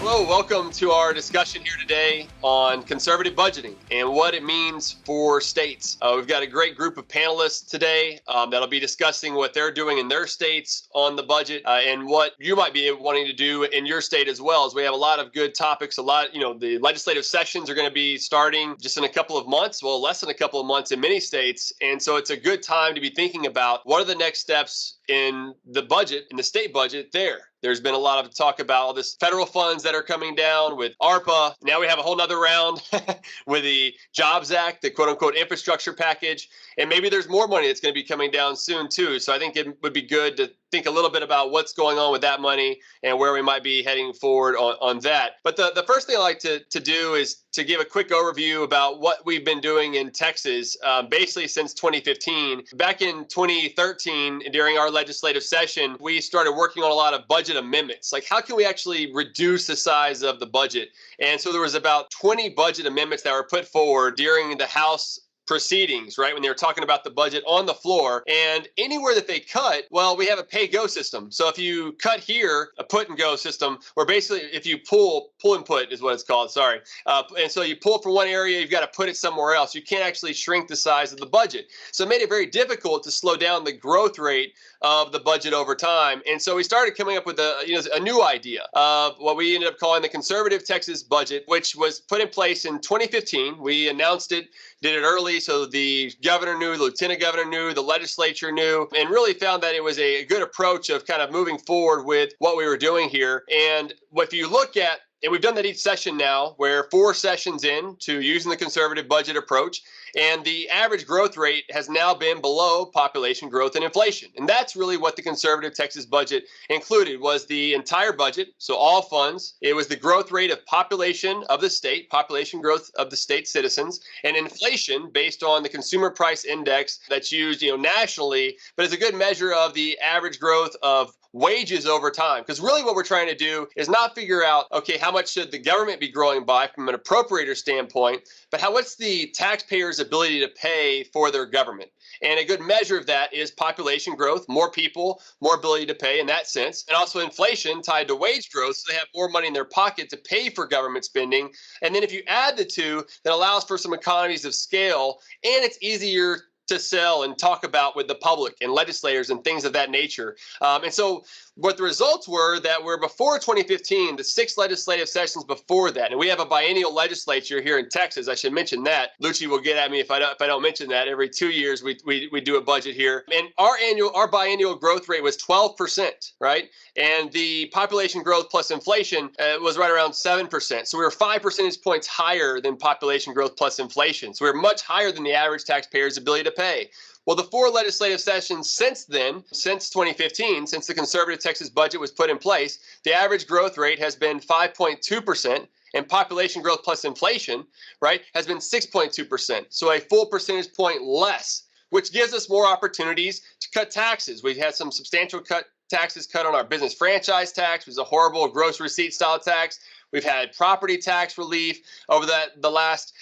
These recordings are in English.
Hello, welcome to our discussion here today on conservative budgeting and what it means for states. We've got a great group of panelists today that'll be discussing what they're doing in their states on the budget and what you might be wanting to do in your state as well. As we have a lot of good topics, the legislative sessions are going to be starting just in a couple of months, well, less than a couple of months in many states. And so it's a good time to be thinking about what are the next steps in the budget, in the state budget there. There's been a lot of talk about all this federal funds that are coming down with ARPA. Now we have a whole nother round with the Jobs Act, the quote unquote infrastructure package. And maybe there's more money that's going to be coming down soon too. So I think it would be good to think a little bit about what's going on with that money and where we might be heading forward on that. But the first thing I like to do is to give a quick overview about what we've been doing in Texas, basically since 2015. Back in 2013, during our legislative session, we started working on a lot of budget amendments. Like, how can we actually reduce the size of the budget? And so there was about 20 budget amendments that were put forward during the House proceedings, right, when they were talking about the budget on the floor. And anywhere that they cut, well, we have a pay-go system. So if you cut here, a put-and-go system, or basically if you pull and put is what it's called, sorry. And so you pull from one area, you've got to put it somewhere else. You can't actually shrink the size of the budget. So it made it very difficult to slow down the growth rate of the budget over time. And so we started coming up with a new idea of what we ended up calling the conservative Texas budget, which was put in place in 2015. We announced it, did it early, so the governor knew, the lieutenant governor knew, the legislature knew, and really found that it was a good approach of kind of moving forward with what we were doing here. And if you look at, and we've done that each session now, we're 4 sessions in to using the conservative budget approach, and the average growth rate has now been below population growth and inflation. And that's really what the conservative Texas budget included, was the entire budget, so all funds. It was the growth rate of population of the state, population growth of the state citizens, and inflation based on the consumer price index that's used nationally, but is a good measure of the average growth of wages over time. Because really what we're trying to do is not figure out, okay, how much should the government be growing by from an appropriator standpoint, but what's the taxpayer's ability to pay for their government? And a good measure of that is population growth, more people, more ability to pay in that sense, and also inflation tied to wage growth, so they have more money in their pocket to pay for government spending. And then if you add the two, that allows for some economies of scale, and it's easier to sell and talk about with the public and legislators and things of that nature. And so what the results were that were before 2015, the 6 legislative sessions before that, and we have a biennial legislature here in Texas. I should mention that. Lucci will get at me if I don't mention that. Every 2 years we do a budget here, and our biennial growth rate was 12%, right? And the population growth plus inflation was right around 7%. So we were 5 percentage points higher than population growth plus inflation. So we were much higher than the average taxpayer's ability to pay. Well, the 4 legislative sessions since then, since 2015, since the conservative Texas budget was put in place, the average growth rate has been 5.2%, and population growth plus inflation, right, has been 6.2%. So a full percentage point less, which gives us more opportunities to cut taxes. We've had some substantial taxes cut on our business franchise tax, which is a horrible gross receipt style tax. We've had property tax relief over the last,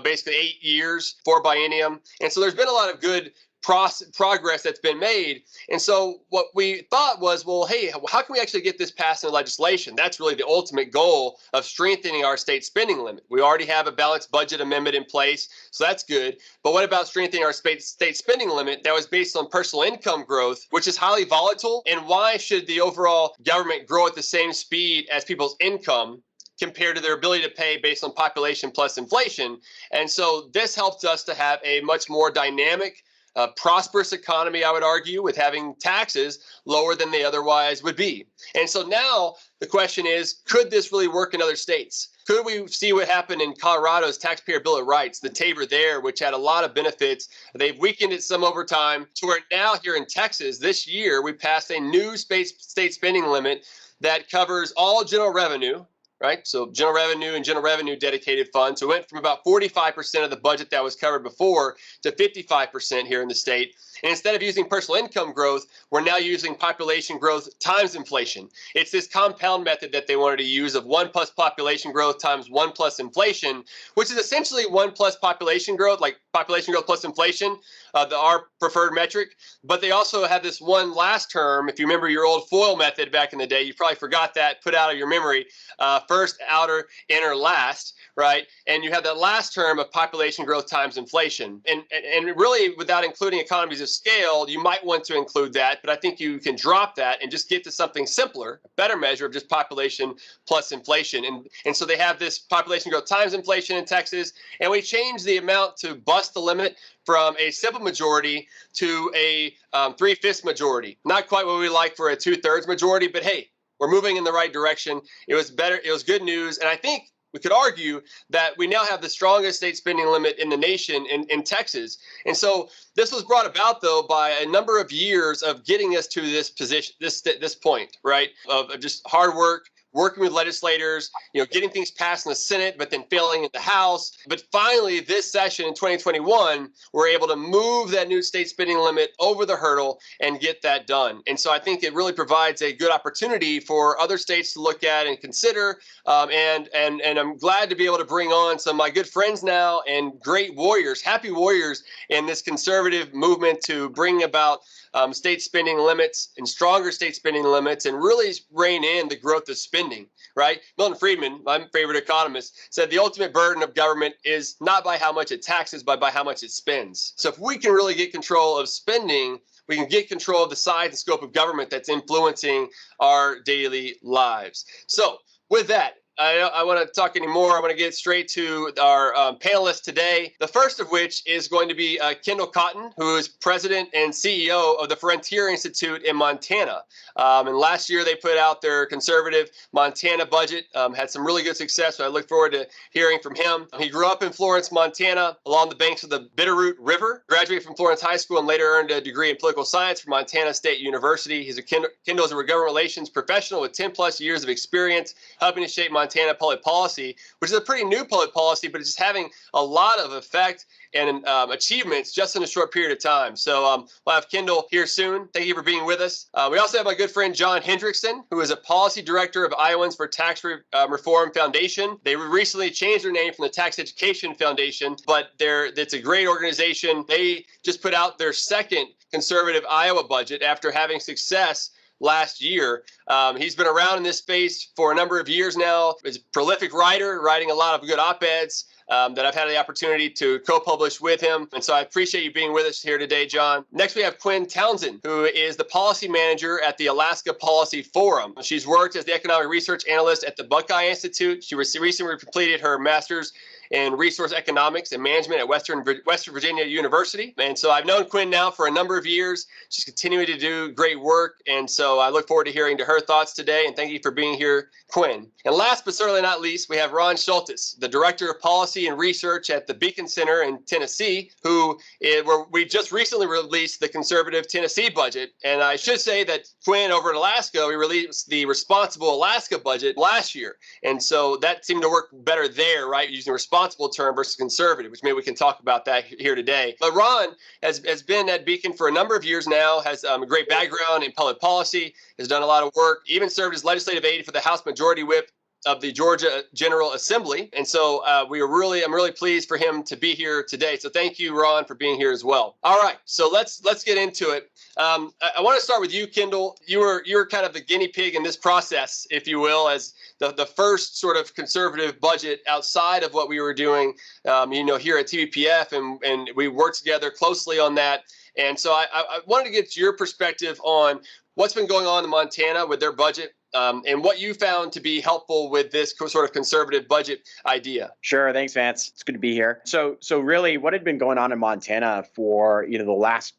basically 8 years for biennium. And so there's been a lot of good progress that's been made. And so what we thought was, well, hey, how can we actually get this passed in legislation? That's really the ultimate goal of strengthening our state spending limit. We already have a balanced budget amendment in place, so that's good. But what about strengthening our state spending limit that was based on personal income growth, which is highly volatile? And why should the overall government grow at the same speed as people's income compared to their ability to pay based on population plus inflation? And so this helped us to have a much more dynamic, prosperous economy, I would argue, with having taxes lower than they otherwise would be. And so now the question is, could this really work in other states? Could we see what happened in Colorado's Taxpayer Bill of Rights, the TABOR there, which had a lot of benefits? They've weakened it some over time to where now here in Texas this year, we passed a new state spending limit that covers all general revenue, right? So general revenue and general revenue dedicated funds. So it went from about 45% of the budget that was covered before to 55% here in the state. And instead of using personal income growth, we're now using population growth times inflation. It's this compound method that they wanted to use of 1 plus population growth times 1 plus inflation, which is essentially 1 plus population growth, like population growth plus inflation, our preferred metric. But they also have this one last term. If you remember your old FOIL method back in the day, you probably forgot that, put out of your memory. first, outer, inner, last, right? And you have that last term of population growth times inflation. And really, without including economies of scale, you might want to include that, but I think you can drop that and just get to something simpler, a better measure of just population plus inflation. And so they have this population growth times inflation in Texas, and we changed the amount to bust the limit from a simple majority to a 3/5 majority. Not quite what we like for a 2/3 majority, but hey, we're moving in the right direction. It was better. It was good news. And I think we could argue that we now have the strongest state spending limit in the nation in Texas. And so this was brought about, though, by a number of years of getting us to this position, this point, right, of just hard work, working with legislators, getting things passed in the Senate, but then failing in the House. But finally, this session in 2021, we're able to move that new state spending limit over the hurdle and get that done. And so I think it really provides a good opportunity for other states to look at and consider. And I'm glad to be able to bring on some of my good friends now and great warriors, happy warriors in this conservative movement to bring about state spending limits and stronger state spending limits and really rein in the growth of spending, right? Milton Friedman, my favorite economist, said the ultimate burden of government is not by how much it taxes, but by how much it spends. So if we can really get control of spending, we can get control of the size and scope of government that's influencing our daily lives. So with that, I want to talk anymore. I want to get straight to our panelists today. The first of which is going to be Kendall Cotton, who is president and CEO of the Frontier Institute in Montana. And last year they put out their conservative Montana budget, had some really good success. So I look forward to hearing from him. He grew up in Florence, Montana, along the banks of the Bitterroot River, graduated from Florence High School and later earned a degree in political science from Montana State University. Kendall is a government relations professional with 10 plus years of experience helping to shape Montana public policy, which is a pretty new public policy, but it's just having a lot of effect and achievements just in a short period of time. So we'll have Kendall here soon. Thank you for being with us. We also have my good friend John Hendrickson, who is a policy director of Iowans for Tax Reform Foundation. They recently changed their name from the Tax Education Foundation, but it's a great organization. They just put out their second conservative Iowa budget after having success last year. He's been around in this space for a number of years now. He's a prolific writer, writing a lot of good op-eds that I've had the opportunity to co-publish with him. And so I appreciate you being with us here today, John. Next, we have Quinn Townsend, who is the policy manager at the Alaska Policy Forum. She's worked as the economic research analyst at the Buckeye Institute. She recently completed her master's in resource economics and management at West Virginia University. And so I've known Quinn now for a number of years. She's continuing to do great work. And so I look forward to hearing her thoughts today. And thank you for being here, Quinn. And last but certainly not least, we have Ron Shultis, the Director of Policy and Research at the Beacon Center in Tennessee, we just recently released the conservative Tennessee budget. And I should say that Quinn over in Alaska, we released the Responsible Alaska budget last year. And so that seemed to work better there, right? Using responsible term versus conservative, which maybe we can talk about that here today. But Ron has been at Beacon for a number of years now, has a great background in public policy, has done a lot of work, even served as legislative aide for the House Majority Whip of the Georgia General Assembly. And so I'm really pleased for him to be here today. So thank you, Ron, for being here as well. All right, so let's get into it. I want to start with you, Kendall. You're kind of the guinea pig in this process, if you will, as the first sort of conservative budget outside of what we were doing, here at TVPF, and we worked together closely on that. And so I wanted to get your perspective on what's been going on in Montana with their budget. And what you found to be helpful with this sort of conservative budget idea. Sure. Thanks, Vance. It's good to be here. So really what had been going on in Montana for, the last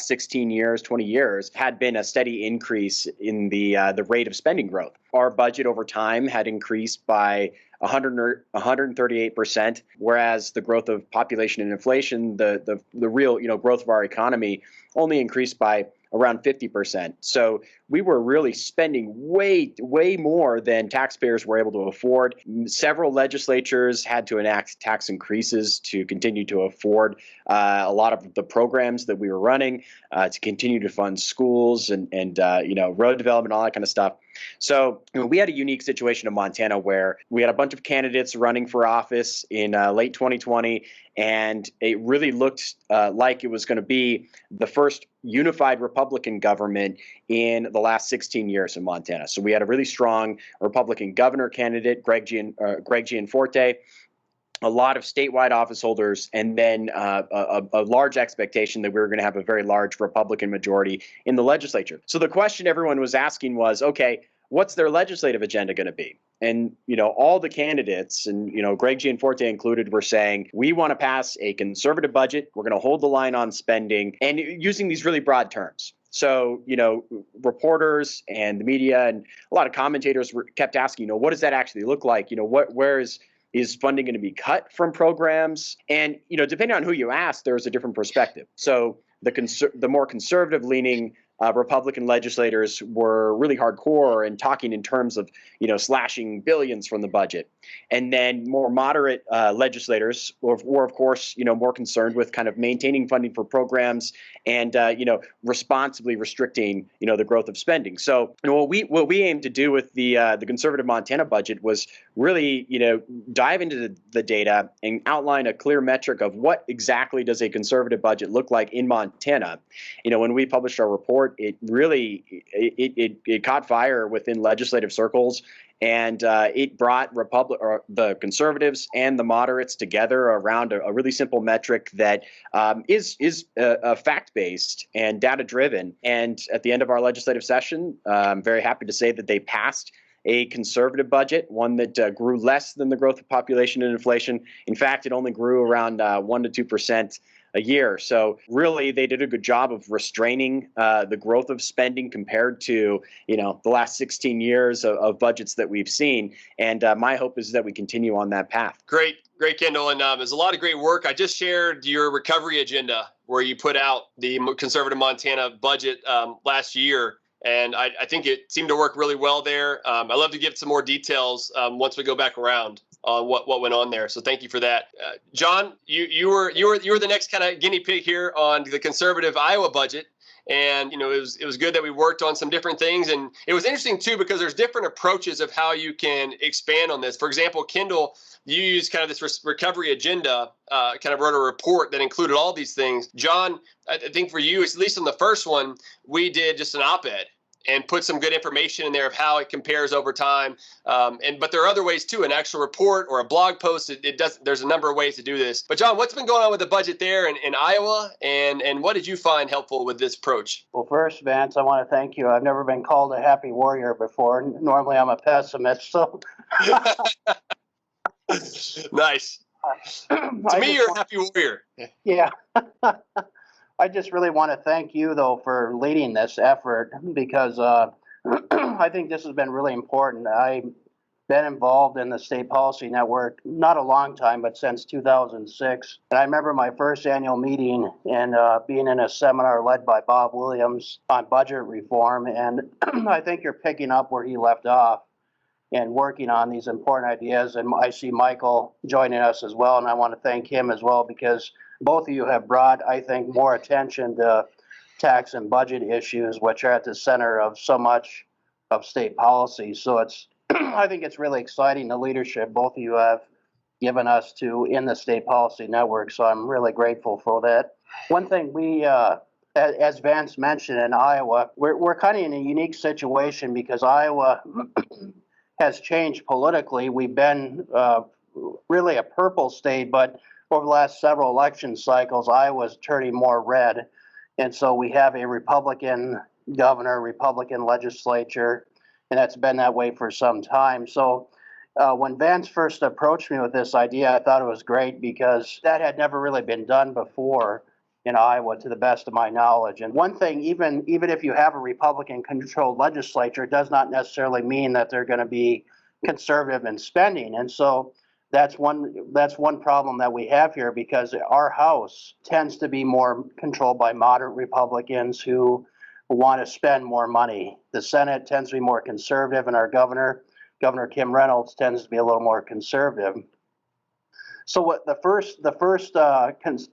16 years, 20 years, had been a steady increase in the rate of spending growth. Our budget over time had increased by 138%, whereas the growth of population and inflation, the real, growth of our economy only increased by around 50%. So we were really spending way more than taxpayers were able to afford. Several legislatures had to enact tax increases to continue to afford a lot of the programs that we were running, to continue to fund schools and road development, all that kind of stuff. So we had a unique situation in Montana where we had a bunch of candidates running for office in late 2020, and it really looked like it was going to be the first unified Republican government in the last 16 years in Montana. So we had a really strong Republican governor candidate, Greg Gianforte, a lot of statewide office holders, and then a large expectation that we were going to have a very large Republican majority in the legislature. So the question everyone was asking was, okay, what's their legislative agenda going to be? And, all the candidates, and, Greg Gianforte included, were saying, we want to pass a conservative budget. We're going to hold the line on spending, and using these really broad terms. So, reporters and the media and a lot of commentators kept asking, what does that actually look like? Where is funding going to be cut from programs? And, depending on who you ask, there's a different perspective. So the more conservative leaning Republican legislators were really hardcore and talking in terms of, slashing billions from the budget. And then more moderate legislators were, of course, more concerned with kind of maintaining funding for programs and, responsibly restricting, the growth of spending. So what we aimed to do with the conservative Montana budget was really, dive into the data and outline a clear metric of what exactly does a conservative budget look like in Montana. When we published our report, it really it caught fire within legislative circles, and it brought the conservatives and the moderates together around a really simple metric that is fact-based and data-driven. And at the end of our legislative session, I'm very happy to say that they passed a conservative budget, one that grew less than the growth of population and inflation. In fact, it only grew around 1 to 2% a year. So really, they did a good job of restraining the growth of spending compared to, the last 16 years of budgets that we've seen. And my hope is that we continue on that path. Great, Kendall. And there's a lot of great work. I just shared your recovery agenda where you put out the conservative Montana budget last year. And I think it seemed to work really well there. I'd love to give some more details once we go back around on what went on there. So thank you for that. John, you were the next kind of guinea pig here on the conservative Iowa budget. And, it was good that we worked on some different things. And it was interesting, too, because there's different approaches of how you can expand on this. For example, Kendall, you used kind of this recovery agenda, kind of wrote a report that included all these things. John, I think for you, at least on the first one, we did just an op-ed and put some good information in there of how it compares over time. But there are other ways too, an actual report or a blog post. There's a number of ways to do this. But John, what's been going on with the budget there in Iowa? And what did you find helpful with this approach? Well, first, Vance, I want to thank you. I've never been called a happy warrior before. Normally I'm a pessimist. So nice. To me, you're a happy warrior. Yeah. I just really want to thank you, though, for leading this effort because I think this has been really important. I've been involved in the State Policy Network, not a long time, but since 2006. And I remember my first annual meeting and being in a seminar led by Bob Williams on budget reform. And I think you're picking up where he left off and working on these important ideas. And I see Michael joining us as well, and I want to thank him as well because both of you have brought, I think, more attention to tax and budget issues, which are at the center of so much of state policy. So I think it's really exciting, the leadership both of you have given us in the State Policy Network. So I'm really grateful for that. One thing we, as Vance mentioned, in Iowa, we're kind of in a unique situation because Iowa has changed politically. We've been really a purple state, but over the last several election cycles, Iowa's turning more red. And so we have a Republican governor, Republican legislature, and that's been that way for some time. So when Vance first approached me with this idea, I thought it was great because that had never really been done before in Iowa, to the best of my knowledge. And one thing, even if you have a Republican-controlled legislature, it does not necessarily mean that they're going to be conservative in spending. And so that's one problem that we have here because our House tends to be more controlled by moderate Republicans who want to spend more money. The Senate tends to be more conservative, and our Governor Kim Reynolds, tends to be a little more conservative. So what the first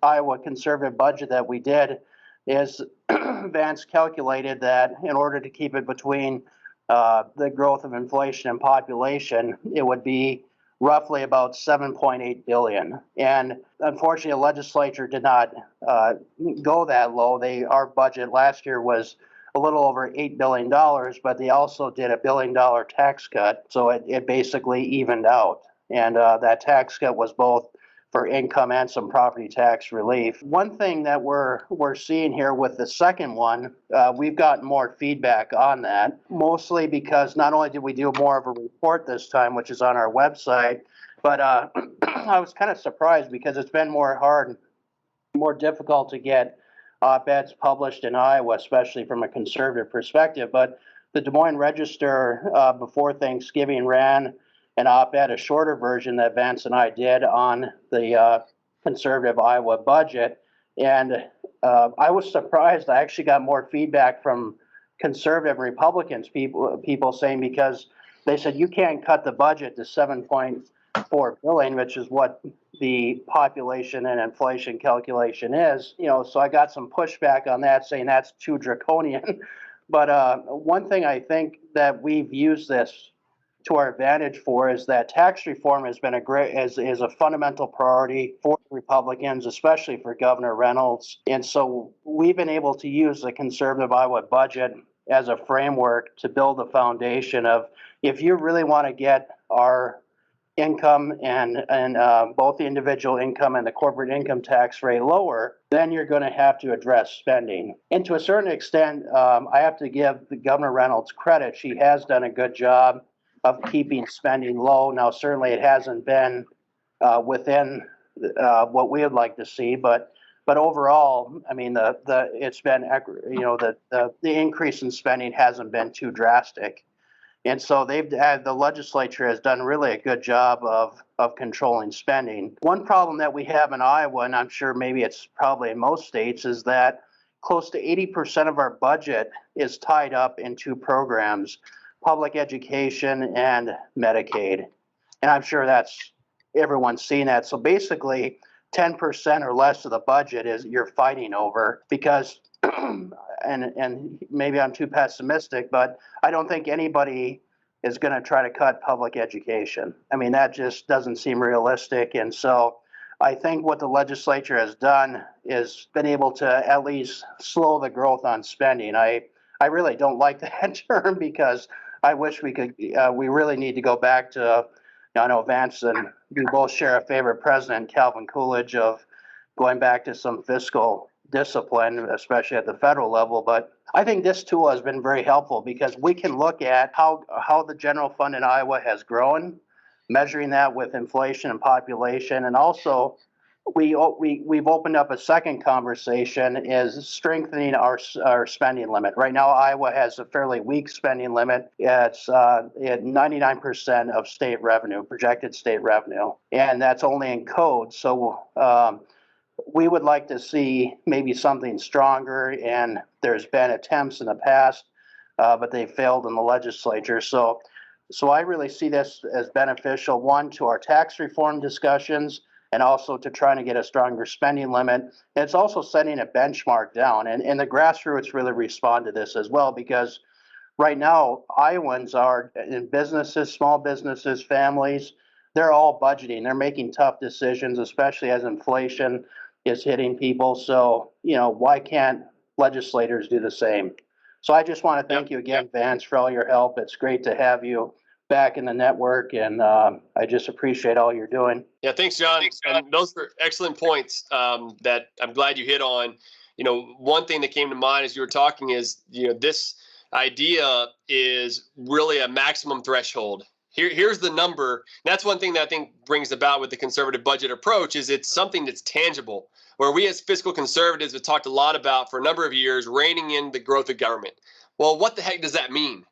Iowa conservative budget that we did is Vance calculated that in order to keep it between the growth of inflation and population, it would be roughly about $7.8 billion. And unfortunately, the legislature did not go that low. Our budget last year was a little over $8 billion, but they also did $1 billion tax cut. So it basically evened out. And that tax cut was both for income and some property tax relief. One thing that we're seeing here with the second one, we've gotten more feedback on that, mostly because not only did we do more of a report this time, which is on our website, but I was kind of surprised because it's been more difficult to get op-eds published in Iowa, especially from a conservative perspective. But the Des Moines Register before Thanksgiving ran an op-ed, a shorter version that Vance and I did on the conservative Iowa budget. And I was surprised. I actually got more feedback from conservative Republicans, people saying, because they said you can't cut the budget to $7.4 billion, which is what the population and inflation calculation is. So I got some pushback on that, saying that's too draconian. But one thing I think that we've used this to our advantage for is that tax reform has been is a fundamental priority for Republicans, especially for Governor Reynolds. And so we've been able to use the conservative Iowa budget as a framework to build a foundation of, if you really want to get our income and both the individual income and the corporate income tax rate lower, then you're going to have to address spending. And to a certain extent, I have to give Governor Reynolds credit. She has done a good job of keeping spending low. Now, certainly it hasn't been within what we would like to see, but overall, I mean, it's been, the increase in spending hasn't been too drastic. And so the legislature has done really a good job of controlling spending. One problem that we have in Iowa, and I'm sure maybe it's probably in most states, is that close to 80% of our budget is tied up in two programs: public education and Medicaid. And I'm sure everyone's seen that. So basically 10% or less of the budget is you're fighting over, because and maybe I'm too pessimistic, but I don't think anybody is going to try to cut public education. I mean, that just doesn't seem realistic. And so I think what the legislature has done is been able to at least slow the growth on spending. I really don't like that term, because I wish we really need to go back to, I know Vance and we both share a favorite president, Calvin Coolidge, of going back to some fiscal discipline, especially at the federal level. But I think this tool has been very helpful, because we can look at how the general fund in Iowa has grown, measuring that with inflation and population. And also we've opened up a second conversation, is strengthening our spending limit. Right now, Iowa has a fairly weak spending limit. It's at 99% of state revenue, projected state revenue, and that's only in code. So we would like to see maybe something stronger, and there's been attempts in the past, but they failed in the legislature. So I really see this as beneficial, one, to our tax reform discussions, and also to trying to get a stronger spending limit. And it's also setting a benchmark down, and the grassroots really respond to this as well, because right now Iowans are in businesses, small businesses, families, they're all budgeting. They're making tough decisions, especially as inflation is hitting people. So, why can't legislators do the same? So I just want to thank you again, Vance, for all your help. It's great to have you back in the network, and I just appreciate all you're doing. Yeah, thanks, John. And those are excellent points that I'm glad you hit on. One thing that came to mind as you were talking is, this idea is really a maximum threshold. Here's the number. That's one thing that I think brings about with the conservative budget approach, is it's something that's tangible, where we as fiscal conservatives have talked a lot about for a number of years, reining in the growth of government. Well, what the heck does that mean,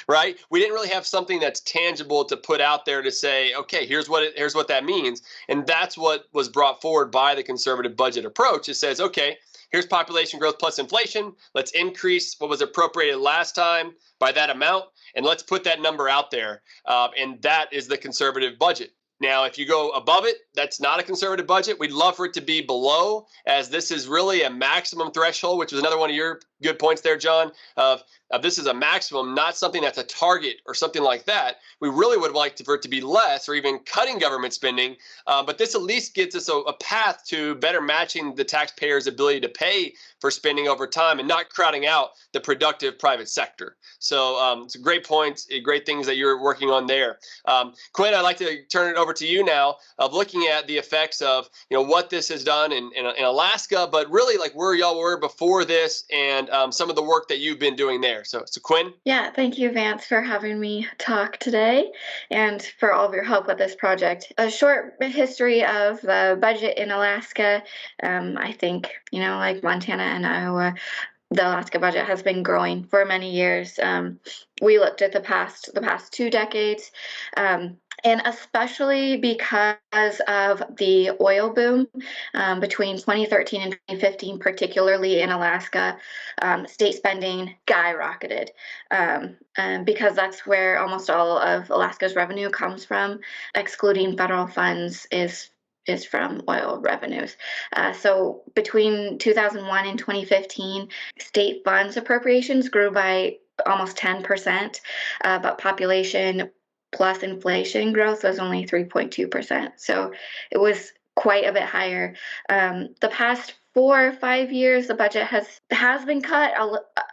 right? We didn't really have something that's tangible to put out there to say, okay, here's what that means. And that's what was brought forward by the conservative budget approach. It says, okay, here's population growth plus inflation. Let's increase what was appropriated last time by that amount, and let's put that number out there. And that is the conservative budget. Now, if you go above it, that's not a conservative budget. We'd love for it to be below, as this is really a maximum threshold, which was another one of your good points there, John, of this is a maximum, not something that's a target or something like that. We really would like for it to be less or even cutting government spending. But this at least gets us a path to better matching the taxpayers' ability to pay for spending over time and not crowding out the productive private sector. So it's a great point, great things that you're working on there. Quinn, I'd like to turn it over to you now of looking at the effects of what this has done in Alaska, but really like where y'all were before this and some of the work that you've been doing there. So Quinn? Yeah, thank you, Vance, for having me talk today and for all of your help with this project. A short history of the budget in Alaska. I think, like Montana and Iowa, the Alaska budget has been growing for many years. We looked at the past 2 decades, and especially because of the oil boom between 2013 and 2015, particularly in Alaska, state spending skyrocketed because that's where almost all of Alaska's revenue comes from. Excluding federal funds is from oil revenues. So between 2001 and 2015, state funds appropriations grew by almost 10%, but population plus inflation growth was only 3.2%. So it was quite a bit higher. The past 4 or 5 years, the budget has been cut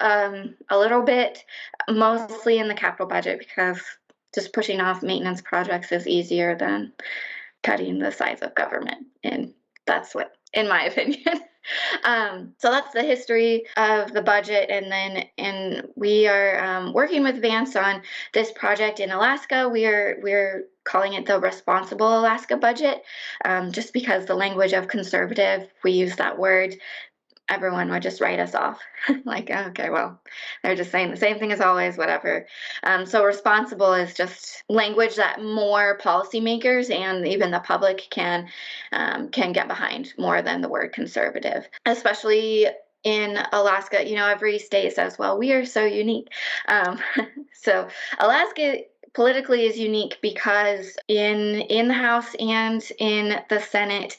a little bit, mostly in the capital budget, because just pushing off maintenance projects is easier than cutting the size of government, and that's what, in my opinion. So that's the history of the budget, and we are working with Vance on this project in Alaska. We're calling it the Responsible Alaska Budget, just because the language of conservative, we use that word, everyone would just write us off. Like, okay, well, they're just saying the same thing as always, whatever. So responsible is just language that more policymakers and even the public can get behind more than the word conservative, especially in Alaska. Every state says, well, we are so unique. So Alaska politically is unique because in the House and in the Senate,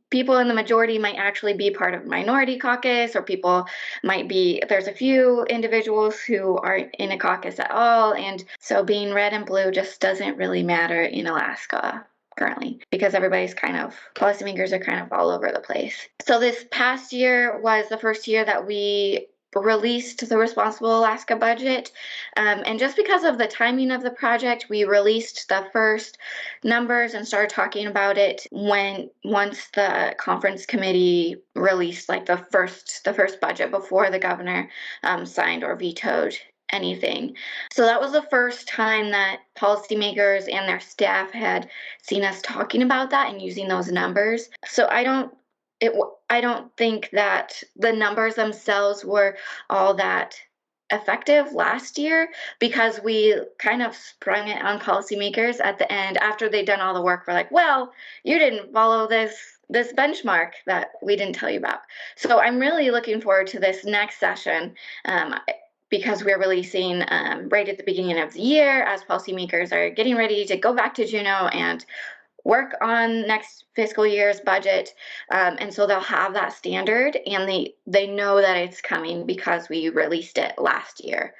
people in the majority might actually be part of minority caucus, or there's a few individuals who aren't in a caucus at all. And so being red and blue just doesn't really matter in Alaska currently, because policymakers are kind of all over the place. So this past year was the first year that we released the Responsible Alaska Budget, and just because of the timing of the project, we released the first numbers and started talking about it once the conference committee released the first budget before the governor signed or vetoed anything. So that was the first time that policymakers and their staff had seen us talking about that and using those numbers. So I don't think that the numbers themselves were all that effective last year, because we kind of sprung it on policymakers at the end after they'd done all the work. We're like, well, you didn't follow this benchmark that we didn't tell you about. So I'm really looking forward to this next session, because we're releasing right at the beginning of the year as policymakers are getting ready to go back to Juneau and work on next fiscal year's budget, and so they'll have that standard, and they know that it's coming because we released it last year.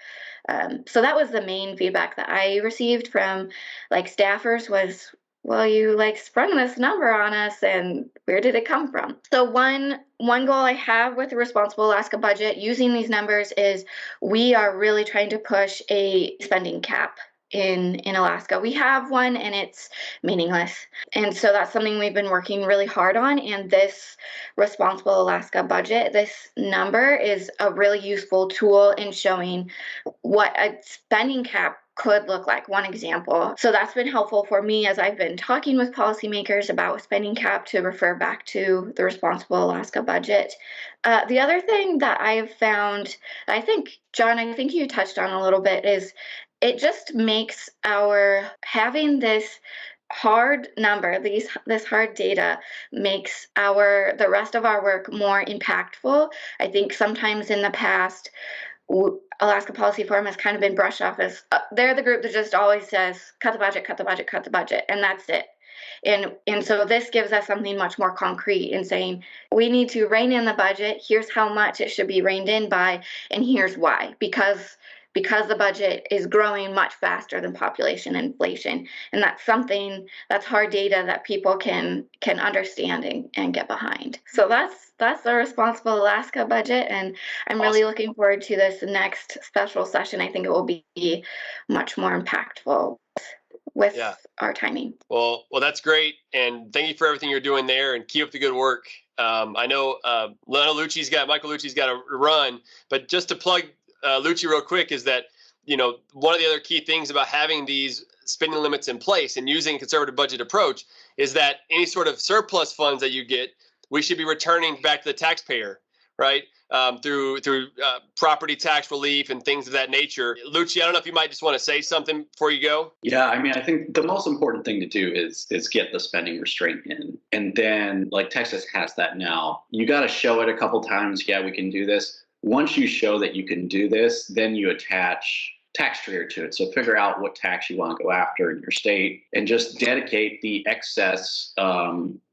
So that was the main feedback that I received from staffers was, well, you sprung this number on us, and where did it come from? So one goal I have with the Responsible Alaska Budget using these numbers is we are really trying to push a spending cap in Alaska. We have one, and it's meaningless. And so that's something we've been working really hard on. And this Responsible Alaska Budget, this number is a really useful tool in showing what a spending cap could look like. One example. So that's been helpful for me as I've been talking with policymakers about spending cap to refer back to the Responsible Alaska Budget. The other thing that I've found, John, I think you touched on a little bit, is it just makes having this hard number, this hard data, makes the rest of our work more impactful. I think sometimes in the past, Alaska Policy Forum has kind of been brushed off as they're the group that just always says, cut the budget, cut the budget, cut the budget, and that's it. And so this gives us something much more concrete in saying we need to rein in the budget. Here's how much it should be reined in by, and here's why. Because the budget is growing much faster than population inflation. And that's hard data that people can understand and get behind. So that's the Responsible Alaska budget. And I'm really looking forward to this next special session. I think it will be much more impactful with our timing. Well, that's great. And thank you for everything you're doing there, and keep up the good work. I know Michael Lucci's got to run, but just to plug Lucci real quick is that, one of the other key things about having these spending limits in place and using a conservative budget approach is that any sort of surplus funds that you get, we should be returning back to the taxpayer, right? Through property tax relief and things of that nature. Lucci, I don't know if you might just want to say something before you go. Yeah, I mean, I think the most important thing to do is get the spending restraint in. And then, like Texas has that now, you got to show it a couple times. Yeah, we can do this. Once you show that you can do this, then you attach tax trigger to it. So figure out what tax you want to go after in your state and just dedicate the excess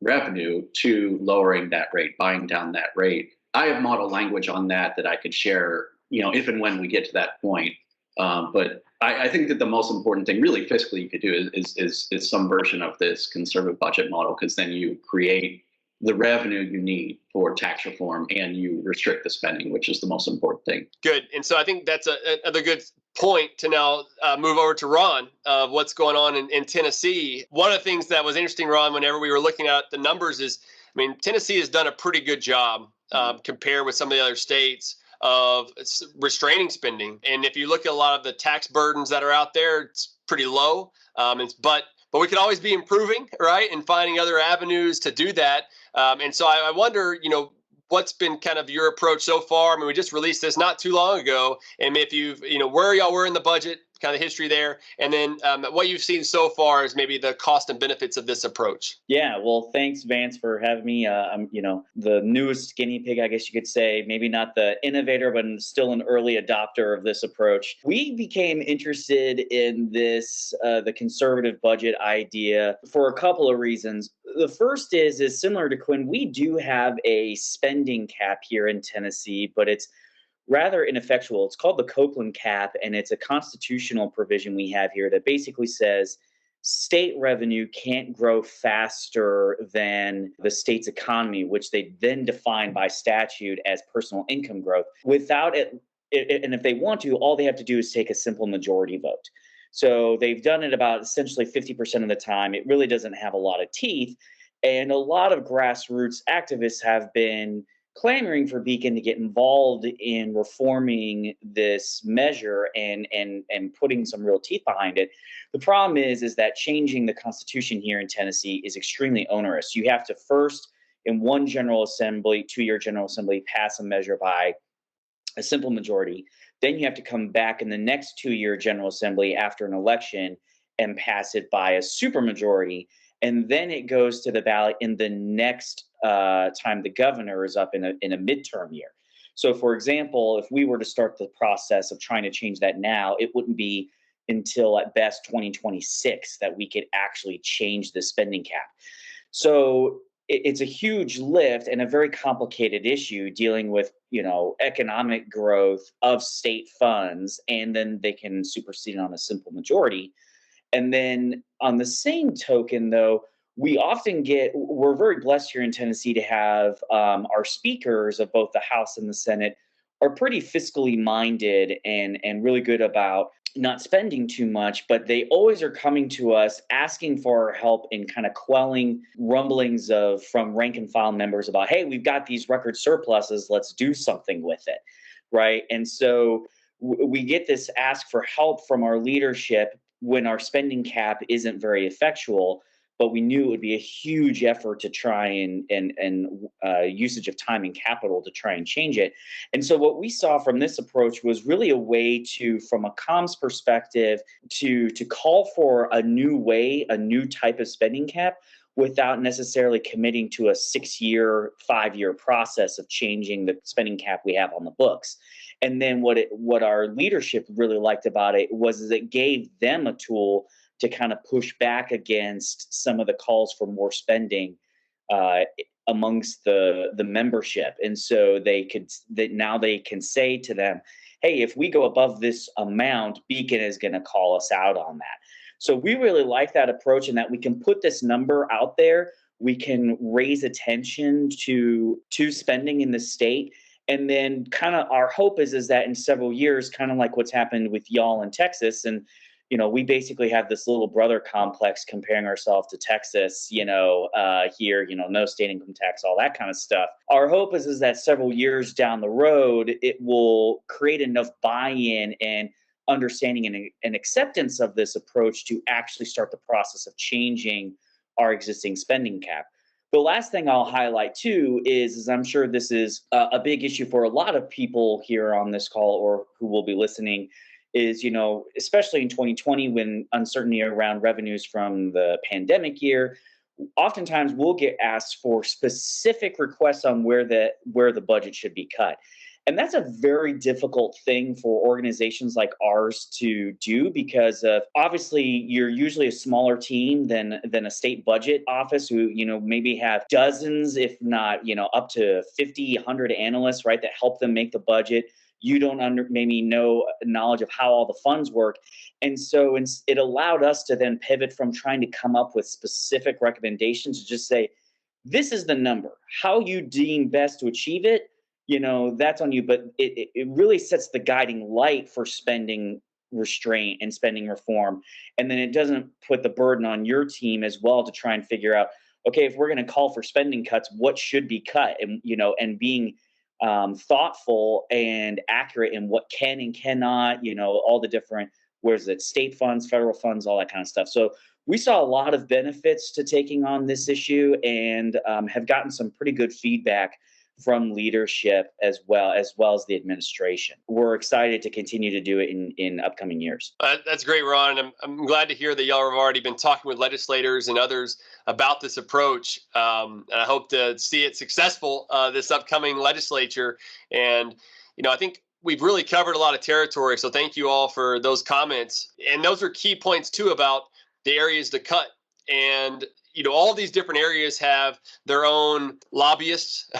revenue to lowering that rate, buying down that rate. I have model language on that I could share, if and when we get to that point. But I think that the most important thing really fiscally you could do is some version of this conservative budget model, because then you create the revenue you need for tax reform and you restrict the spending, which is the most important thing. Good. And so I think that's another good point to now move over to Ron of what's going on in Tennessee. One of the things that was interesting, Ron, whenever we were looking at the numbers is, Tennessee has done a pretty good job compared with some of the other states of restraining spending. And if you look at a lot of the tax burdens that are out there, it's pretty low. But we can always be improving, right? And finding other avenues to do that. And so I wonder, what's been kind of your approach so far? We just released this not too long ago. And if you've, where y'all were in the budget, kind of history there. And then what you've seen so far is maybe the cost and benefits of this approach. Yeah, well, thanks, Vance, for having me. I'm, the newest guinea pig, I guess you could say, maybe not the innovator, but still an early adopter of this approach. We became interested in this, the conservative budget idea for a couple of reasons. The first is similar to Quinn. We do have a spending cap here in Tennessee, but it's rather ineffectual. It's called the Copeland cap, and it's a constitutional provision we have here that basically says state revenue can't grow faster than the state's economy, which they then define by statute as personal income growth. Without it, and if they want to, all they have to do is take a simple majority vote. So they've done it about essentially 50% of the time. It really doesn't have a lot of teeth. And a lot of grassroots activists have been clamoring for Beacon to get involved in reforming this measure and putting some real teeth behind it. The problem is that changing the Constitution here in Tennessee is extremely onerous. You have to first, in one General Assembly, 2-year General Assembly, pass a measure by a simple majority. Then you have to come back in the next 2-year General Assembly after an election and pass it by a supermajority. And then it goes to the ballot in the next time the governor is up in a midterm year. So, for example, if we were to start the process of trying to change that now, it wouldn't be until at best 2026 that we could actually change the spending cap. So it's a huge lift and a very complicated issue dealing with, economic growth of state funds, and then they can supersede it on a simple majority. And then on the same token, though, we're very blessed here in Tennessee to have our speakers of both the House and the Senate are pretty fiscally minded and really good about not spending too much, but they always are coming to us asking for our help in kind of quelling rumblings from rank and file members about, hey, we've got these record surpluses, let's do something with it, right? And so we get this ask for help from our leadership when our spending cap isn't very effectual, but we knew it would be a huge effort to try and usage of time and capital to try and change it. And so what we saw from this approach was really a way to, from a comms perspective, to call for a new type of spending cap without necessarily committing to a 6-year, 5-year process of changing the spending cap we have on the books. And then what our leadership really liked about it was it gave them a tool to kind of push back against some of the calls for more spending amongst the membership. And so now they can say to them, hey, if we go above this amount, Beacon is going to call us out on that. So we really like that approach, and that we can put this number out there. We can raise attention to spending in the state. And then kind of our hope is that in several years, kind of like what's happened with y'all in Texas, and we basically have this little brother complex comparing ourselves to Texas, here, no state income tax, all that kind of stuff. Our hope is that several years down the road, it will create enough buy-in and understanding and acceptance of this approach to actually start the process of changing our existing spending cap. The last thing I'll highlight too is I'm sure this is a big issue for a lot of people here on this call or who will be listening, is, especially in 2020 when uncertainty around revenues from the pandemic year, oftentimes we'll get asked for specific requests on where the budget should be cut. And that's a very difficult thing for organizations like ours to do, because obviously you're usually a smaller team than a state budget office who, maybe have dozens, if not, up to 50, 100 analysts, right, that help them make the budget. You don't maybe know knowledge of how all the funds work. And so it allowed us to then pivot from trying to come up with specific recommendations to just say, this is the number. How you deem best to achieve it, that's on you. But it really sets the guiding light for spending restraint and spending reform. And then it doesn't put the burden on your team as well to try and figure out, okay, if we're going to call for spending cuts, what should be cut? And, and being thoughtful and accurate in what can and cannot, all the different, state funds, federal funds, all that kind of stuff. So we saw a lot of benefits to taking on this issue, and have gotten some pretty good feedback from leadership as well as the administration. We're excited to continue to do it in upcoming years. That's great, Ron. And I'm glad to hear that y'all have already been talking with legislators and others about this approach. And I hope to see it successful this upcoming legislature. And, I think we've really covered a lot of territory. So thank you all for those comments. And those are key points, too, about the areas to cut. And all these different areas have their own lobbyists,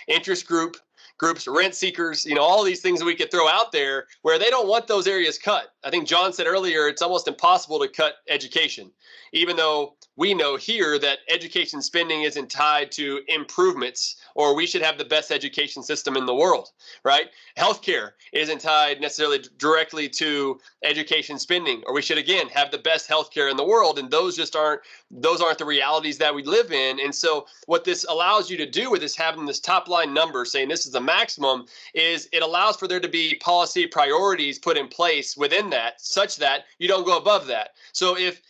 interest groups, rent seekers, all these things that we could throw out there where they don't want those areas cut. I think John said earlier, it's almost impossible to cut education, even though we know here that education spending isn't tied to improvements, or we should have the best education system in the world, right? Healthcare isn't tied necessarily directly to education spending, or we should, again, have the best healthcare in the world. And those aren't the realities that we live in. And so what this allows you to do with this, having this top line number saying this is the maximum, is it allows for there to be policy priorities put in place within that, such that you don't go above that. So if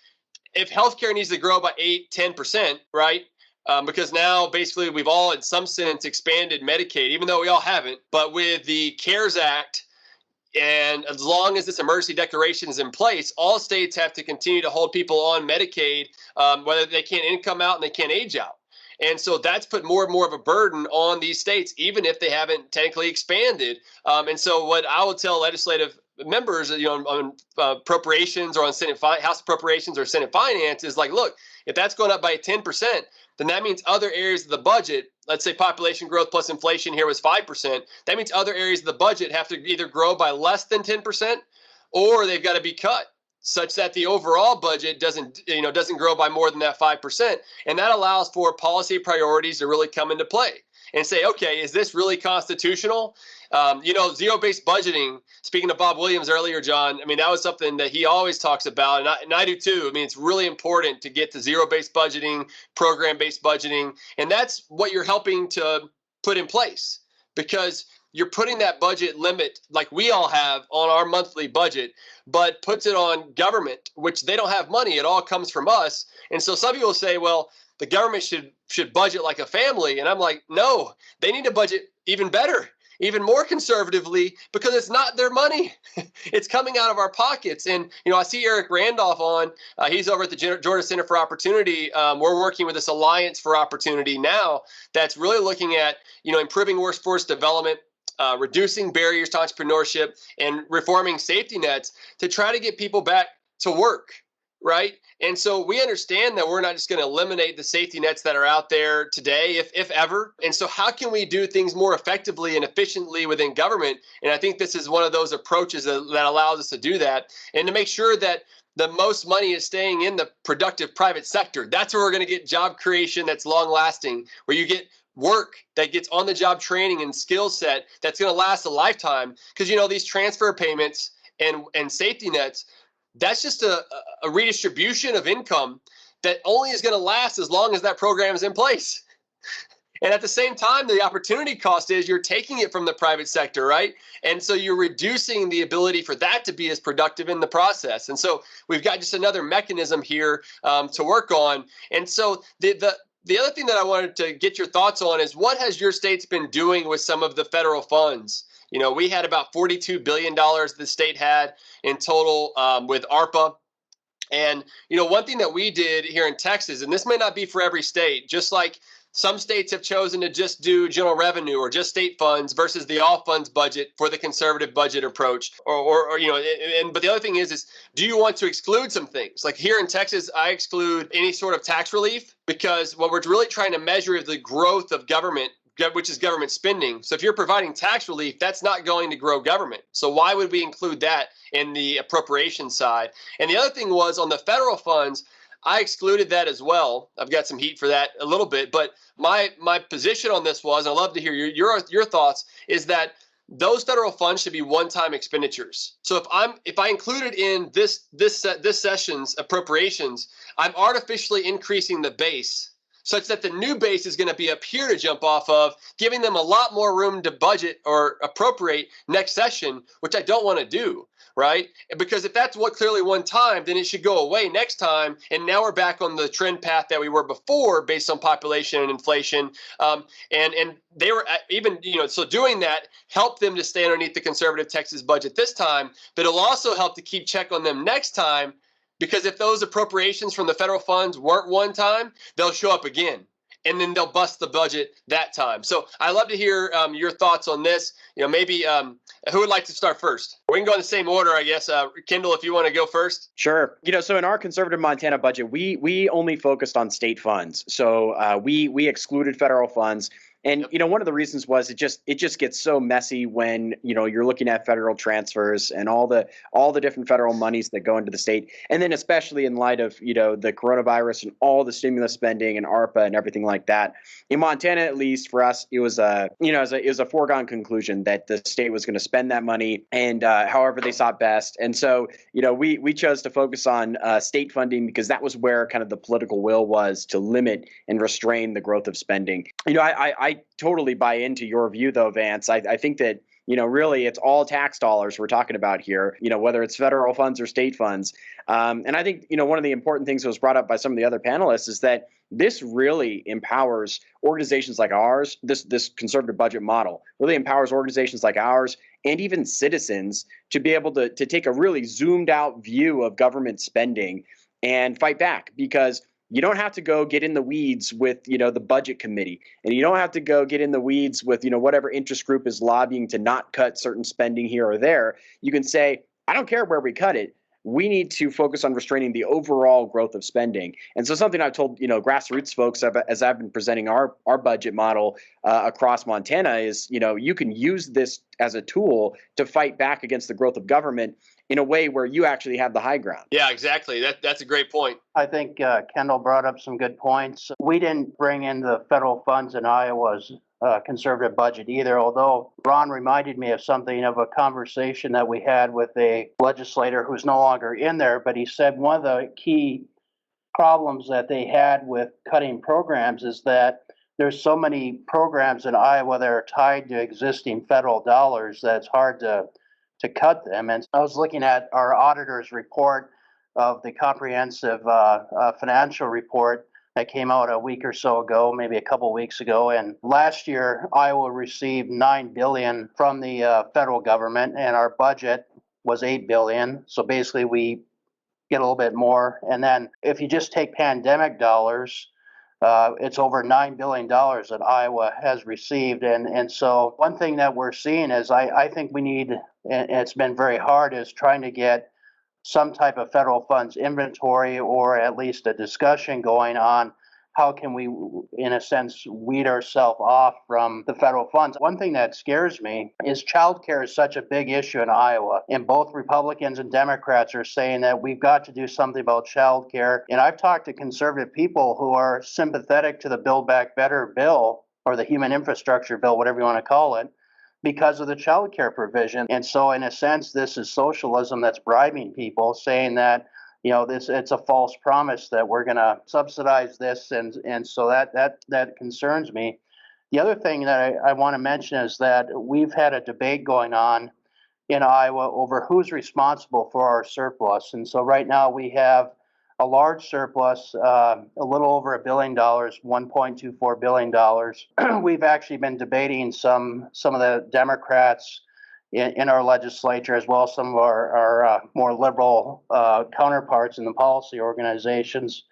healthcare needs to grow by 8-10%, right? Because now basically we've all in some sense expanded Medicaid, even though we all haven't. But with the CARES Act, and as long as this emergency declaration is in place, all states have to continue to hold people on Medicaid, whether they can't income out and they can't age out. And so that's put more and more of a burden on these states, even if they haven't technically expanded. And so what I would tell legislative members, on appropriations or on House appropriations or Senate Finance is like, look, if that's going up by 10%, then that means other areas of the budget, let's say population growth plus inflation here was 5%. That means other areas of the budget have to either grow by less than 10% or they've got to be cut, such that the overall budget doesn't grow by more than that 5%. And that allows for policy priorities to really come into play and say, okay, is this really constitutional? Zero-based budgeting, speaking of Bob Williams earlier, John, that was something that he always talks about, and I do too. It's really important to get to zero-based budgeting, program-based budgeting, and that's what you're helping to put in place, because you're putting that budget limit like we all have on our monthly budget, but puts it on government, which they don't have money. It all comes from us. And so some people say, well, the government should budget like a family. And I'm like, no, they need to budget even better, even more conservatively, because it's not their money. It's coming out of our pockets. And, I see Eric Randolph on. He's over at the Georgia Center for Opportunity. We're working with this Alliance for Opportunity now that's really looking at, improving workforce development, reducing barriers to entrepreneurship, and reforming safety nets to try to get people back to work, right? And so we understand that we're not just going to eliminate the safety nets that are out there today, if ever. And so how can we do things more effectively and efficiently within government? And I think this is one of those approaches that allows us to do that and to make sure that the most money is staying in the productive private sector. That's where we're going to get job creation that's long lasting, where you get work that gets on the job training and skill set that's going to last a lifetime. Because, these transfer payments and safety nets, that's just a redistribution of income that only is going to last as long as that program is in place. And at the same time, the opportunity cost is you're taking it from the private sector, right? And so you're reducing the ability for that to be as productive in the process. And so we've got just another mechanism here to work on. And so the other thing that I wanted to get your thoughts on is, what has your states been doing with some of the federal funds? We had about $42 billion the state had in total with ARPA. And, one thing that we did here in Texas, and this may not be for every state, just like some states have chosen to just do general revenue or just state funds versus the all funds budget for the conservative budget approach. But the other thing is do you want to exclude some things? Like here in Texas, I exclude any sort of tax relief, because what we're really trying to measure is the growth of government, which is government spending. So if you're providing tax relief, that's not going to grow government. So why would we include that in the appropriation side? And the other thing was, on the federal funds, I excluded that as well. I've got some heat for that a little bit, but my position on this was, and I'd love to hear your thoughts, is that those federal funds should be one-time expenditures. So if I included in this session's appropriations, I'm artificially increasing the base, such that the new base is going to be up here to jump off of, giving them a lot more room to budget or appropriate next session, which I don't want to do, right? Because if that's what clearly one time, then it should go away next time. And now we're back on the trend path that we were before based on population and inflation. And they were even, so doing that helped them to stay underneath the conservative Texas budget this time, but it'll also help to keep check on them next time. Because if those appropriations from the federal funds weren't one time, they'll show up again, and then they'll bust the budget that time. So I'd love to hear your thoughts on this. Maybe who would like to start first? We can go in the same order, I guess. Kendall, if you want to go first. Sure. So in our conservative Montana budget, we only focused on state funds. So we excluded federal funds. And, one of the reasons was it just gets so messy when, you're looking at federal transfers and all the different federal monies that go into the state. And then especially in light of, the coronavirus and all the stimulus spending and ARPA and everything like that. In Montana, at least for us, it was it was a foregone conclusion that the state was going to spend that money and however they saw best. And so, we chose to focus on state funding because that was where kind of the political will was to limit and restrain the growth of spending. I totally buy into your view, though, Vance. I think that, really it's all tax dollars we're talking about here, whether it's federal funds or state funds. And I think, one of the important things that was brought up by some of the other panelists is that this really empowers organizations like ours. This conservative budget model really empowers organizations like ours and even citizens to be able to take a really zoomed out view of government spending and fight back, because you don't have to go get in the weeds with, the budget committee, and you don't have to go get in the weeds with, whatever interest group is lobbying to not cut certain spending here or there. You can say, I don't care where we cut it. We need to focus on restraining the overall growth of spending. And so something I've told, grassroots folks as I've been presenting our budget model across Montana is, you can use this as a tool to fight back against the growth of government in a way where you actually have the high ground. Yeah, exactly. That's a great point. I think Kendall brought up some good points. We didn't bring in the federal funds in Iowa's conservative budget either, although Ron reminded me of something of a conversation that we had with a legislator who's no longer in there, but he said one of the key problems that they had with cutting programs is that there's so many programs in Iowa that are tied to existing federal dollars that it's hard to cut them. And I was looking at our auditor's report of the comprehensive financial report that came out a week or so ago, maybe a couple weeks ago. And last year, Iowa received $9 billion from the federal government, and our budget was $8 billion. So basically, we get a little bit more. And then if you just take pandemic dollars, it's over $9 billion that Iowa has received. And so one thing that we're seeing is I think we need, and it's been very hard, is trying to get some type of federal funds inventory or at least a discussion going on how can we, in a sense, weed ourselves off from the federal funds. One thing that scares me is childcare is such a big issue in Iowa, and both Republicans and Democrats are saying that we've got to do something about childcare. And I've talked to conservative people who are sympathetic to the Build Back Better bill, or the human infrastructure bill, whatever you want to call it, because of the childcare provision. And so in a sense, this is socialism that's bribing people, saying that it's a false promise that we're going to subsidize this, and so that concerns me. The other thing that I want to mention is that we've had a debate going on in Iowa over who's responsible for our surplus, and so right now we have a large surplus, a little over $1 billion, $1.24 billion. We've actually been debating some of the Democrats in our legislature, as well as some of our more liberal counterparts in the policy organizations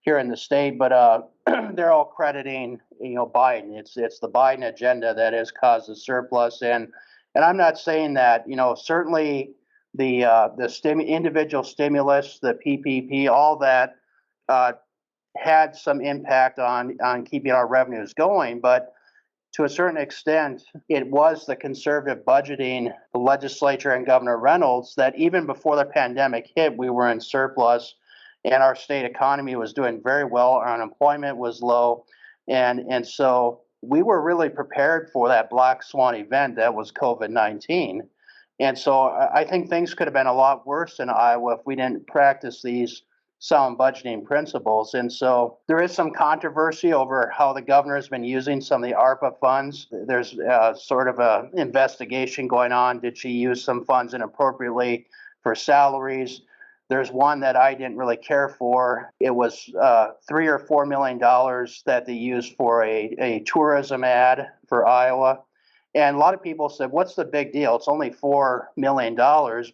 here in the state. But they're all crediting, Biden. It's the Biden agenda that has caused the surplus, and I'm not saying that. Certainly the individual stimulus, the PPP, all that had some impact on keeping our revenues going, but to a certain extent, it was the conservative budgeting, the legislature and Governor Reynolds, that even before the pandemic hit, we were in surplus and our state economy was doing very well. Our unemployment was low. And so we were really prepared for that black swan event that was COVID-19. And so I think things could have been a lot worse in Iowa if we didn't practice these sound budgeting principles. And so there is some controversy over how the governor has been using some of the ARPA funds. There's sort of an investigation going on. Did she use some funds inappropriately for salaries? There's one that I didn't really care for. It was $3 or $4 million that they used for a tourism ad for Iowa. And a lot of people said, what's the big deal? It's only $4 million.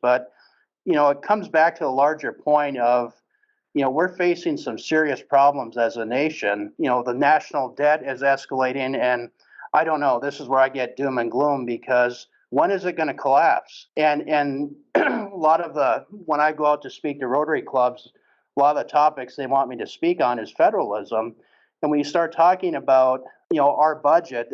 But, it comes back to a larger point of, we're facing some serious problems as a nation. The national debt is escalating, and I don't know, this is where I get doom and gloom, because when is it going to collapse? And a lot of when I go out to speak to Rotary clubs, a lot of the topics they want me to speak on is federalism. And when you start talking about, our budget,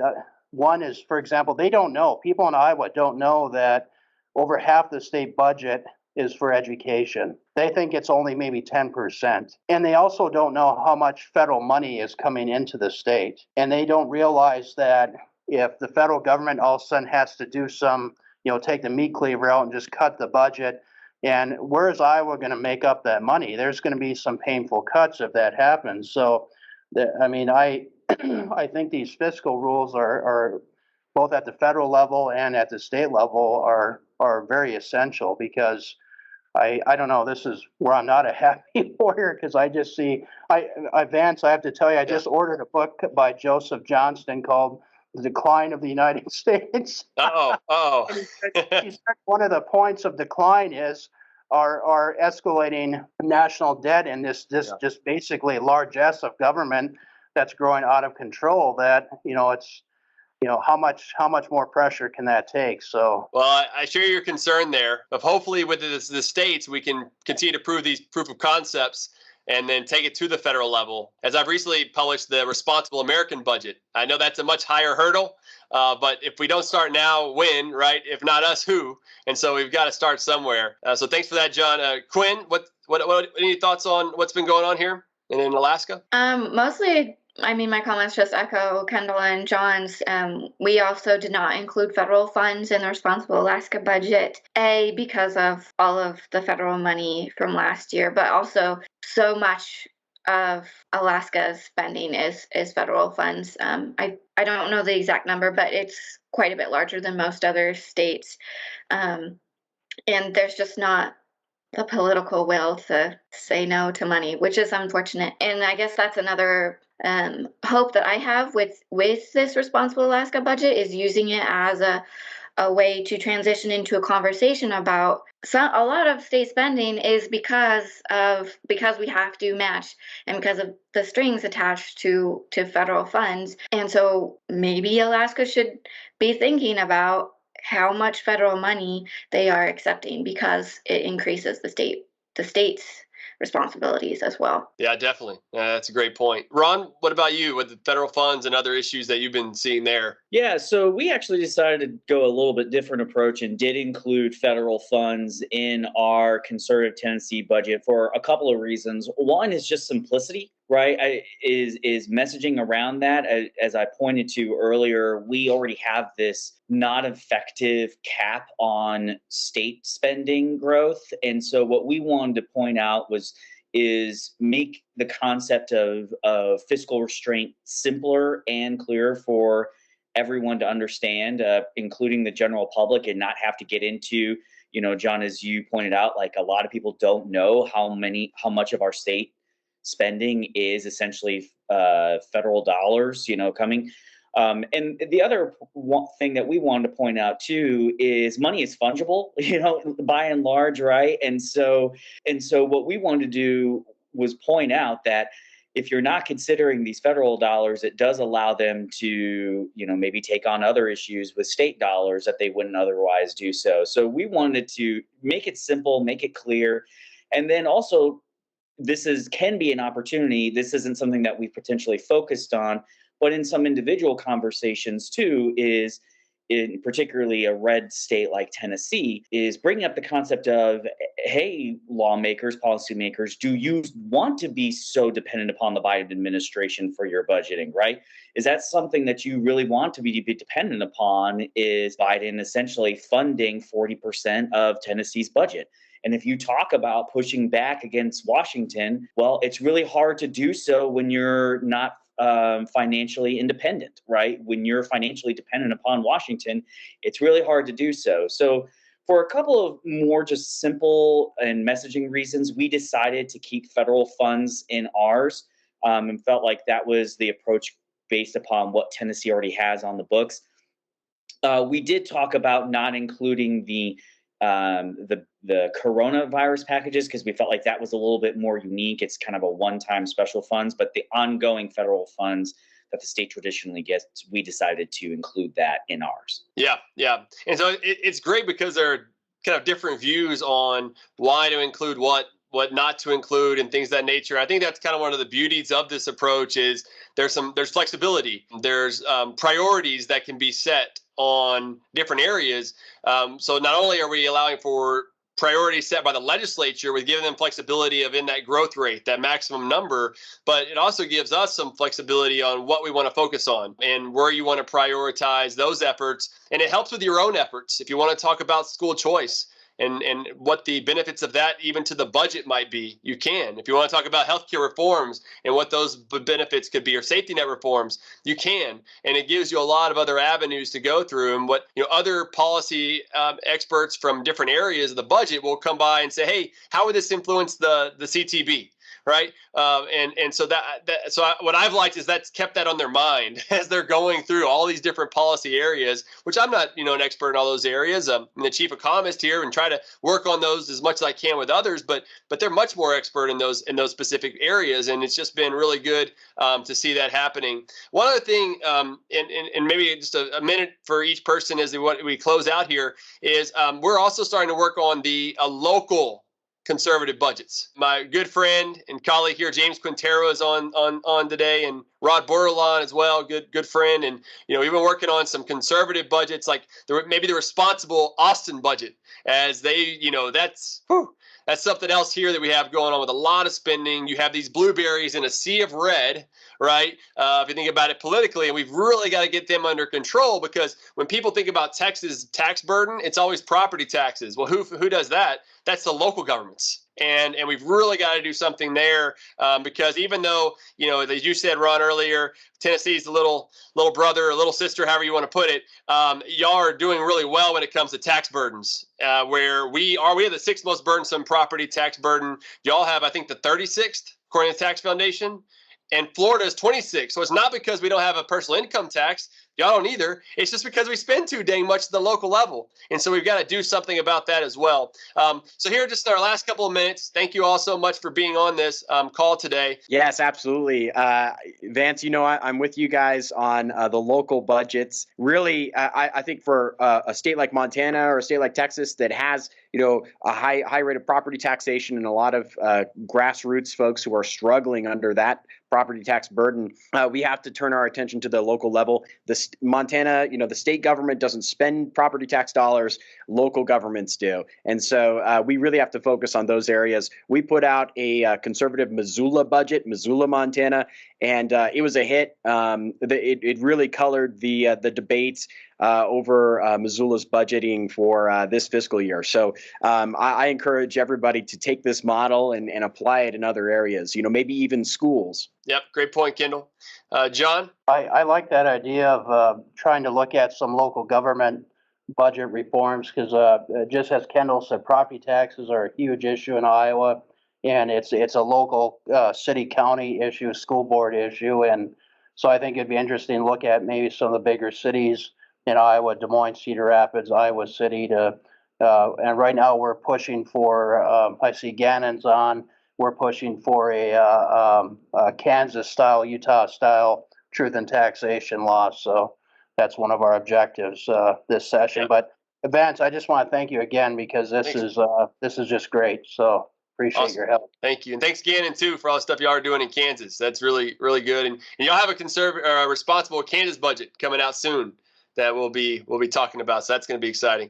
one is, for example, they don't know, people in Iowa don't know that over half the state budget is for education. They think it's only maybe 10%. And they also don't know how much federal money is coming into the state. And they don't realize that if the federal government all of a sudden has to do some, take the meat cleaver out and just cut the budget, and where is Iowa going to make up that money? There's going to be some painful cuts if that happens. So, I think these fiscal rules are both at the federal level and at the state level are very essential, because I don't know, this is where I'm not a happy lawyer, because I just see, Vance, I have to tell you, I just ordered a book by Joseph Johnston called The Decline of the United States. Oh. He said one of the points of decline is our escalating national debt and this just basically largesse of government that's growing out of control, that, it's, how much more pressure can that take? So, well, I share your concern there of hopefully with the states, we can continue to prove these proof of concepts and then take it to the federal level. As I've recently published the Responsible American Budget, I know that's a much higher hurdle, but if we don't start now, when, right? If not us, who? And so we've got to start somewhere. So thanks for that, John. Quinn, what any thoughts on what's been going on here in Alaska? Mostly, my comments just echo Kendall and John's. We also did not include federal funds in the Responsible Alaska budget, because of all of the federal money from last year, but also so much of Alaska's spending is federal funds. I don't know the exact number, but it's quite a bit larger than most other states. And there's just not the political will to say no to money, which is unfortunate. And I guess that's another hope that I have with this Responsible Alaska budget, is using it as a way to transition into a conversation about a lot of state spending is because we have to match, and because of the strings attached to federal funds. And so maybe Alaska should be thinking about how much federal money they are accepting, because it increases the state's responsibilities as well. Yeah, definitely. That's a great point. Ron, what about you with the federal funds and other issues that you've been seeing there? Yeah, so we actually decided to go a little bit different approach and did include federal funds in our conservative Tennessee budget for a couple of reasons. One is just simplicity, right? Is messaging around that. As I pointed to earlier, we already have this not effective cap on state spending growth, and so what we wanted to point out is make the concept of fiscal restraint simpler and clearer for everyone to understand, including the general public, and not have to get into, John, as you pointed out, like a lot of people don't know how much of our state spending is essentially federal dollars, coming. And the other thing that we wanted to point out too is money is fungible, by and large, right? And so what we wanted to do was point out that if you're not considering these federal dollars, it does allow them to, maybe take on other issues with state dollars that they wouldn't otherwise do so. So we wanted to make it simple, make it clear. And then also, can be an opportunity. This isn't something that we've potentially focused on, but in some individual conversations too, is in particularly a red state like Tennessee, is bringing up the concept of, hey, lawmakers, policymakers, do you want to be so dependent upon the Biden administration for your budgeting, right? Is that something that you really want to be dependent upon? Is Biden essentially funding 40% of Tennessee's budget? And if you talk about pushing back against Washington, well, it's really hard to do so when you're not financially independent, right? When you're financially dependent upon Washington, it's really hard to do so. So for a couple of more just simple and messaging reasons, we decided to keep federal funds in ours, and felt like that was the approach based upon what Tennessee already has on the books. We did talk about not including the coronavirus packages because we felt like that was a little bit more unique. It's kind of a one-time special funds, but the ongoing federal funds that the state traditionally gets, we decided to include that in ours. Yeah. And so it's great because there are kind of different views on why to include what not to include and things of that nature. I think that's kind of one of the beauties of this approach is there's flexibility. There's priorities that can be set on different areas. So not only are we allowing for priorities set by the legislature with giving them flexibility of in that growth rate, that maximum number, but it also gives us some flexibility on what we want to focus on and where you want to prioritize those efforts. And it helps with your own efforts. If you want to talk about school choice and what the benefits of that even to the budget might be, you can. If you want to talk about healthcare reforms and what those benefits could be, or safety net reforms, you can. And it gives you a lot of other avenues to go through. And what other policy experts from different areas of the budget will come by and say, hey, how would this influence the CTB? Right. And so what I've liked is that's kept that on their mind as they're going through all these different policy areas, which I'm not, an expert in all those areas. I'm the chief economist here and try to work on those as much as I can with others, but they're much more expert in those specific areas. And it's just been really good to see that happening. One other thing, and maybe just a minute for each person as we close out here is we're also starting to work on the local conservative budgets. My good friend and colleague here, James Quintero, is on today, and Rod Bordelon as well, good friend. And we've been working on some conservative budgets, like maybe the responsible Austin budget, as they, that's something else here that we have going on with a lot of spending. You have these blueberries in a sea of red, right? If you think about it politically, and we've really got to get them under control, because when people think about Texas tax burden, it's always property taxes. Well, who does that? That's the local governments. And we've really got to do something there because even though, as you said, Ron, earlier, Tennessee's the little brother or little sister, however you want to put it, y'all are doing really well when it comes to tax burdens, where we have the 6th most burdensome property tax burden. Y'all have, I think, the 36th, according to the Tax Foundation. And Florida is 26. So it's not because we don't have a personal income tax. Y'all don't either. It's just because we spend too dang much at the local level. And so we've got to do something about that as well. So here, just in our last couple of minutes, thank you all so much for being on this call today. Yes, absolutely. Vance, I'm with you guys on the local budgets. Really, I think for a state like Montana or a state like Texas that has, a high rate of property taxation and a lot of grassroots folks who are struggling under that property tax burden, we have to turn our attention to the local level. Montana, the state government doesn't spend property tax dollars, local governments do. And so we really have to focus on those areas. We put out a conservative Missoula budget, Missoula, Montana, and it was a hit. It really colored the debates over Missoula's budgeting for this fiscal year. So I encourage everybody to take this model and apply it in other areas, maybe even schools. Yep, great point, Kendall. John? I like that idea of trying to look at some local government budget reforms because just as Kendall said, property taxes are a huge issue in Iowa, and it's a local city county issue, school board issue, and so I think it'd be interesting to look at maybe some of the bigger cities in Iowa, Des Moines, Cedar Rapids, Iowa City, and right now we're pushing for. I see Gannon's on. We're pushing for a Kansas-style, Utah-style truth and taxation law. So that's one of our objectives this session. Yep. But Vance, I just want to thank you again because this is just great. So appreciate your help. Thank you, and thanks Gannon too for all the stuff y'all are doing in Kansas. That's really good, and y'all have a responsible Kansas budget coming out soon that we'll be talking about. So that's going to be exciting.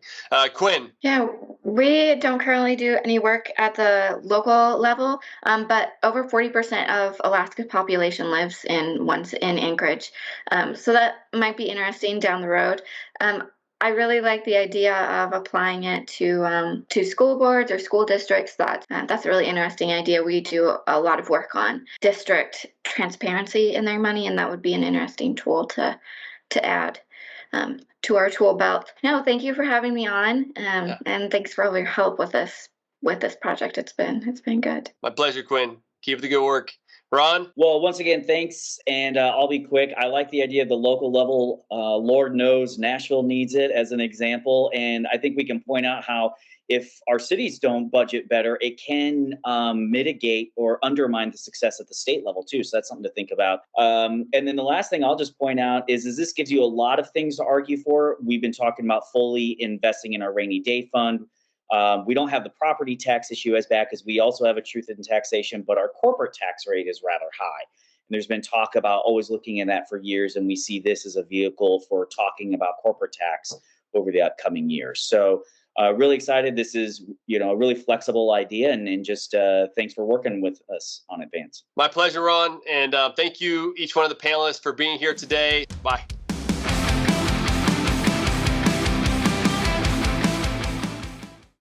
Quinn. Yeah, we don't currently do any work at the local level, but over 40% of Alaska's population lives in Anchorage. So that might be interesting down the road. I really like the idea of applying it to school boards or school districts. That's a really interesting idea. We do a lot of work on district transparency in their money, and that would be an interesting tool to add to our tool belt. No, thank you for having me on, and thanks for all your help with this project. It's been good. My pleasure, Quinn. Keep the good work. Ron? Well, once again, thanks, and I'll be quick. I like the idea of the local level. Lord knows Nashville needs it as an example, and I think we can point out how if our cities don't budget better, it can mitigate or undermine the success at the state level too. So that's something to think about. And then the last thing I'll just point out is this gives you a lot of things to argue for. We've been talking about fully investing in our rainy day fund. We don't have the property tax issue as bad because we also have a truth in taxation, but our corporate tax rate is rather high. And there's been talk about always looking at that for years, and we see this as a vehicle for talking about corporate tax over the upcoming years. So really excited. This is, a really flexible idea, and just thanks for working with us on Advance. My pleasure, Ron. And thank you, each one of the panelists, for being here today. Bye.